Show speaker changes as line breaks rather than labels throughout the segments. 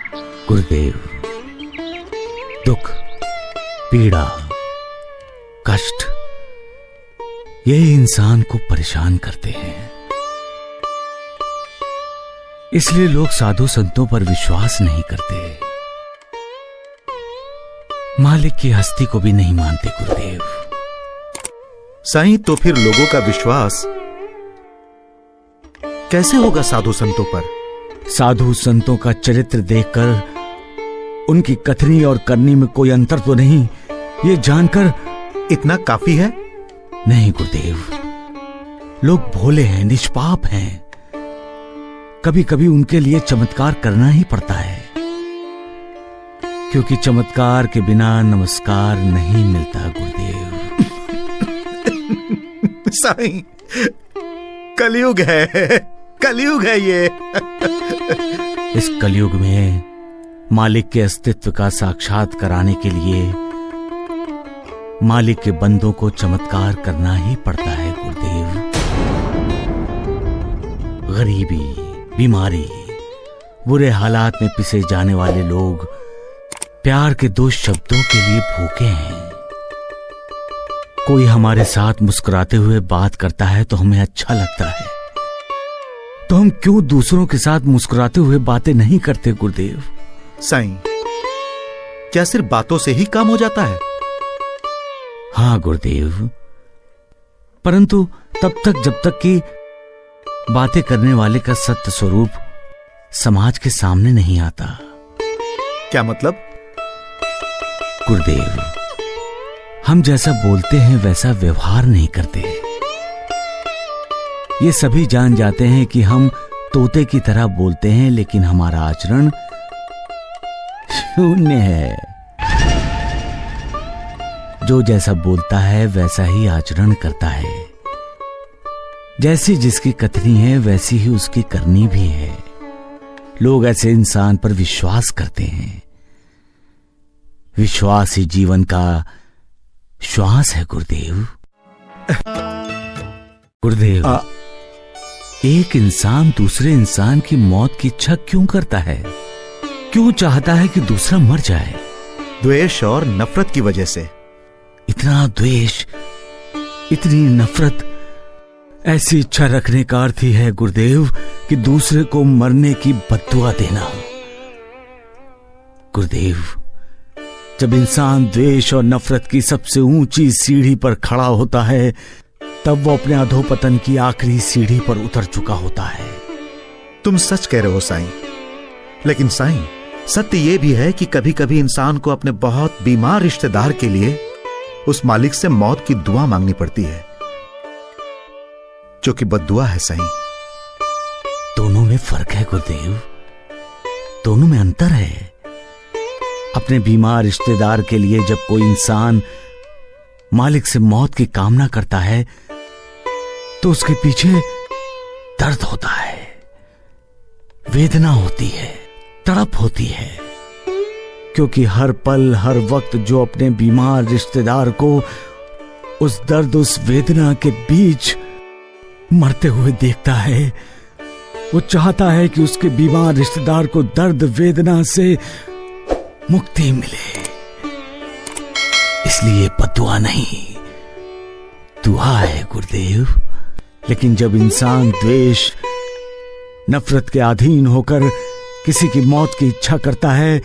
गुरुदेव, दुख, पीड़ा, कष्ट, यही इंसान को परेशान करते हैं। इसलिए लोग साधु संतों पर विश्वास नहीं करते, मालिक की हस्ती को भी नहीं मानते गुरुदेव।
साईं, तो फिर लोगों का विश्वास कैसे होगा साधु संतों पर?
साधु संतों का चरित्र देखकर उनकी कथनी और करनी में कोई अंतर तो नहीं, ये जानकर
इतना काफी है?
नहीं गुरुदेव, लोग भोले हैं, निष्पाप हैं। कभी कभी उनके लिए चमत्कार करना ही पड़ता है, क्योंकि चमत्कार के बिना नमस्कार नहीं मिलता गुरुदेव।
साईं, कलयुग है, कलयुग है ये।
इस कलयुग में मालिक के अस्तित्व का साक्षात कराने के लिए मालिक के बंदों को चमत्कार करना ही पड़ता है गुरुदेव। गरीबी, बीमारी, बुरे हालात में पिसे जाने वाले लोग प्यार के 2 शब्दों के लिए भूखे हैं। कोई हमारे साथ मुस्कुराते हुए बात करता है तो हमें अच्छा लगता है, तो हम क्यों दूसरों के साथ मुस्कुराते हुए बातें नहीं करते गुरुदेव?
साईं, क्या सिर्फ बातों से ही काम हो जाता है?
हाँ गुरुदेव, परंतु तब तक जब तक कि बातें करने वाले का सत्य स्वरूप समाज के सामने नहीं आता।
क्या मतलब?
गुरुदेव, हम जैसा बोलते हैं वैसा व्यवहार नहीं करते। ये सभी जान जाते हैं कि हम तोते की तरह बोलते हैं, लेकिन हमारा आचरण शून्य है। जो जैसा बोलता है वैसा ही आचरण करता है। जैसी जिसकी कथनी है वैसी ही उसकी करनी भी है। लोग ऐसे इंसान पर विश्वास करते हैं। विश्वास ही जीवन का श्वास है गुरुदेव। गुरुदेव, एक इंसान दूसरे इंसान की मौत की इच्छा क्यों करता है? क्यों चाहता है कि दूसरा मर जाए?
द्वेष और नफरत की वजह से।
इतना द्वेष, इतनी नफरत, ऐसी इच्छा रखने का अर्थ ही है गुरुदेव कि दूसरे को मरने की बद्दुआ देना। गुरुदेव, जब इंसान द्वेष और नफरत की सबसे ऊंची सीढ़ी पर खड़ा होता है, तब वो अपने अधोपतन की आखिरी सीढ़ी पर उतर चुका होता है।
तुम सच कह रहे हो साईं, लेकिन साईं, सत्य यह भी है कि कभी कभी इंसान को अपने बहुत बीमार रिश्तेदार के लिए उस मालिक से मौत की दुआ मांगनी पड़ती है, जो कि बद्दुआ है साईं।
दोनों में फर्क है गुरुदेव, दोनों में अंतर है। अपने बीमार रिश्तेदार के लिए जब कोई इंसान मालिक से मौत की कामना करता है तो उसके पीछे दर्द होता है, वेदना होती है, तड़प होती है, क्योंकि हर पल हर वक्त जो अपने बीमार रिश्तेदार को उस दर्द, उस वेदना के बीच मरते हुए देखता है, वो चाहता है कि उसके बीमार रिश्तेदार को दर्द वेदना से मुक्ति मिले। इसलिए बद्दुआ नहीं, दुआ है गुरुदेव। लेकिन जब इंसान द्वेष, नफरत के अधीन होकर किसी की मौत की इच्छा करता है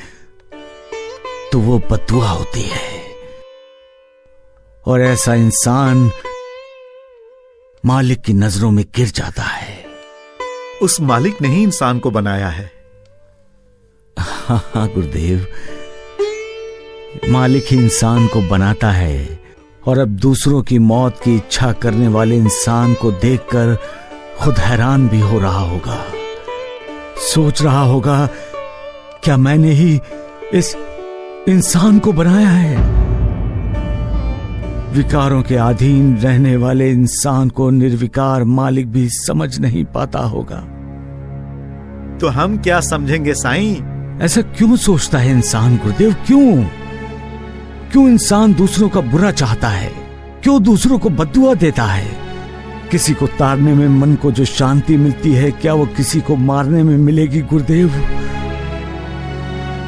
तो वो बद्दुआ होती है, और ऐसा इंसान मालिक की नजरों में गिर जाता है।
उस मालिक ने ही इंसान को बनाया है।
हाँ गुरुदेव, मालिक ही इंसान को बनाता है, और अब दूसरों की मौत की इच्छा करने वाले इंसान को देखकर खुद हैरान भी हो रहा होगा, सोच रहा होगा, क्या मैंने ही इस इंसान को बनाया है? विकारों के अधीन रहने वाले इंसान को निर्विकार मालिक भी समझ नहीं पाता होगा।
तो हम क्या समझेंगे साईं?
ऐसा क्यों सोचता है इंसान गुरुदेव? क्यों इंसान दूसरों का बुरा चाहता है? क्यों दूसरों को बद्दुआ देता है? किसी को ताड़ने में मन को जो शांति मिलती है, क्या वो किसी को मारने में मिलेगी गुरुदेव?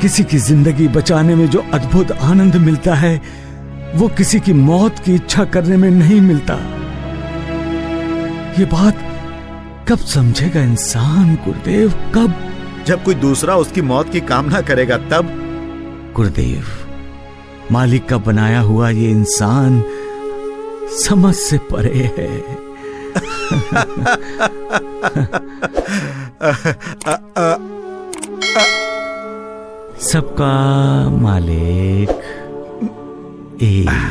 किसी की जिंदगी बचाने में जो अद्भुत आनंद मिलता है वो किसी की मौत की इच्छा करने में नहीं मिलता। ये बात कब समझेगा इंसान गुरुदेव, कब?
जब कोई दूसरा उसकी मौत की कामना करेगा तब।
गुरुदेव, मालिक का बनाया हुआ ये इंसान समझ से परे है। सबका मालिक एक।